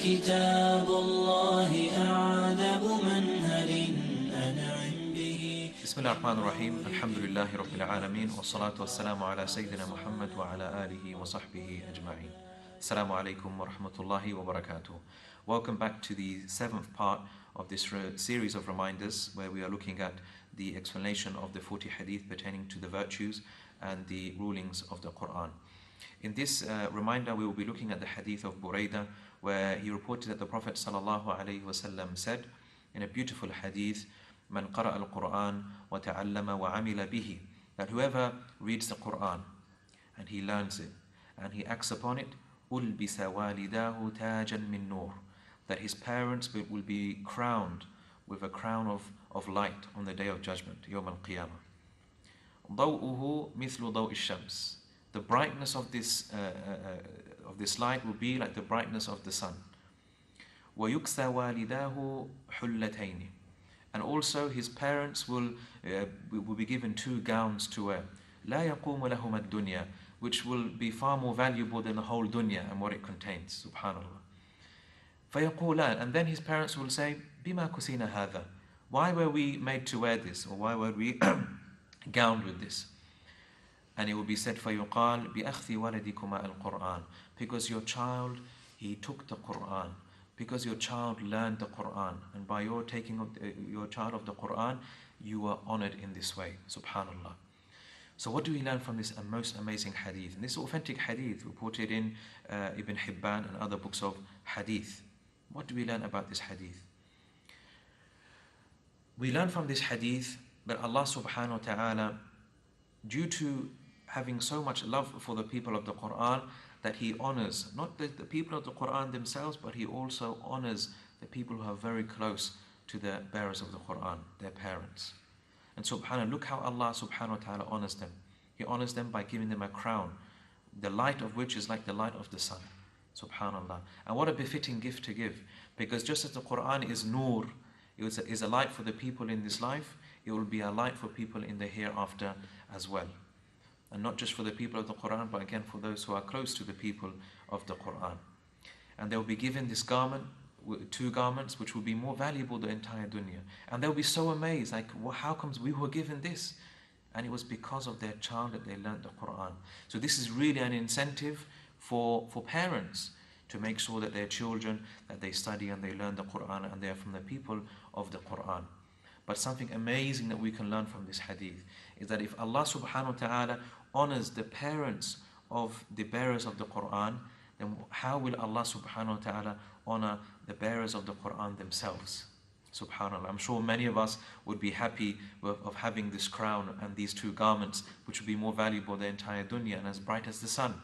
كتاب الله أعذب منهل أنعم به. بسم الله الرحمن الرحيم. الحمد لله رب العالمين والصلاة والسلام على سيدنا محمد وعلى آله وصحبه أجمعين. Assalamu alaikum wa rahmatullahi wa barakatuh. Welcome back to the 7th part of this series of reminders where we are looking at the explanation of the 40 hadith pertaining to the virtues and the rulings of the Qur'an. In this reminder we will be looking at the hadith of Buraidah, where he reported that the Prophet sallallahu alaihi wasallam said in a beautiful hadith, "Man qara al-Qur'an wa ta'allama wa amila bihi," that whoever reads the Qur'an and he learns it and he acts upon it, أُلْبِسَ وَالِدَاهُ تَاجًا مِّن نُّورٍ, that his parents will be crowned with a crown of light on the day of judgment, يوم القيامة. ضَوْءُهُ مِثْلُ ضَوْءِ الشَّمْسِ, the brightness of this light will be like the brightness of the sun. وَيُكْسَى وَالِدَاهُ حُلَّتَيْنِ, and also his parents will be given 2 gowns to wear. لَا يَقُومُ لَهُمَا الدُّنْيَا, which will be far more valuable than the whole dunya and what it contains. Subhanallah. فَيَقُولَانِ, and then his parents will say, بِمَا كُسِينَ هَذَا, why were we made to wear this, or why were we gowned with this? And it will be said, فَيُقَالْ بِأَخْذِ وَلَدِكُمَا الْقُرْآنِ, because your child, he took the Qur'an, because your child learned the Qur'an, and by your taking of your child of the Qur'an, you were honored in this way. Subhanallah. So what do we learn from this most amazing hadith? And this authentic hadith reported in Ibn Hibban and other books of hadith. What do we learn about this hadith? We learn from this hadith that Allah subhanahu wa ta'ala, due to having so much love for the people of the Qur'an, that He honors not the people of the Qur'an themselves, but He also honors the people who are very close to the bearers of the Qur'an, their parents. And subhanAllah, look how Allah subhanahu wa ta'ala honors them. He honors them by giving them a crown, the light of which is like the light of the sun. Subhanallah. And what a befitting gift to give. Because just as the Qur'an is nur, it is a light for the people in this life, it will be a light for people in the hereafter as well. And not just for the people of the Qur'an, but again for those who are close to the people of the Qur'an. And they will be given this garment, 2 garments, which will be more valuable than the entire dunya. And they'll be so amazed, like, well, how comes we were given this? And it was because of their child that they learned the Qur'an. So this is really an incentive for parents to make sure that their children, that they study and they learn the Qur'an and they are from the people of the Qur'an. But something amazing that we can learn from this hadith is that if Allah subhanahu wa ta'ala honors the parents of the bearers of the Qur'an, then how will Allah subhanahu wa ta'ala honor the bearers of the Qur'an themselves? Subhanallah. I'm sure many of us would be happy of having this crown and these 2 garments, which would be more valuable than the entire dunya and as bright as the sun.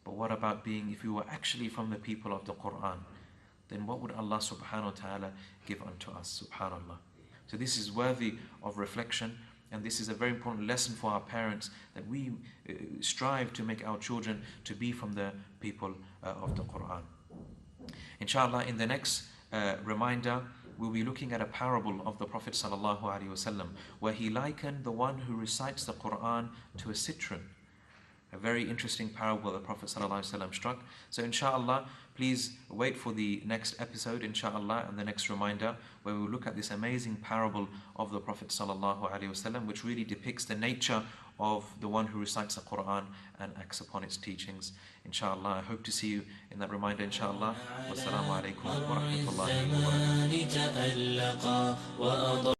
But what about if you were actually from the people of the Qur'an? Then what would Allah subhanahu wa ta'ala give unto us? Subhanallah. So this is worthy of reflection, and this is a very important lesson for our parents, that we strive to make our children to be from the people of the Qur'an. Inshallah, in the next reminder, we'll be looking at a parable of the Prophet sallallahu alaihi wasallam, where he likened the one who recites the Qur'an to a citron. A very interesting parable the Prophet sallallahu alaihi wasallam struck. So inshallah, please wait for the next episode, inshallah, and the next reminder, where we will look at this amazing parable of the Prophet sallallahu alaihi wasallam, which really depicts the nature of the one who recites the Qur'an and acts upon its teachings. Inshallah, I hope to see you in that reminder, inshallah. Wassalamu alaikum wa rahmatullahi wa barakatuh.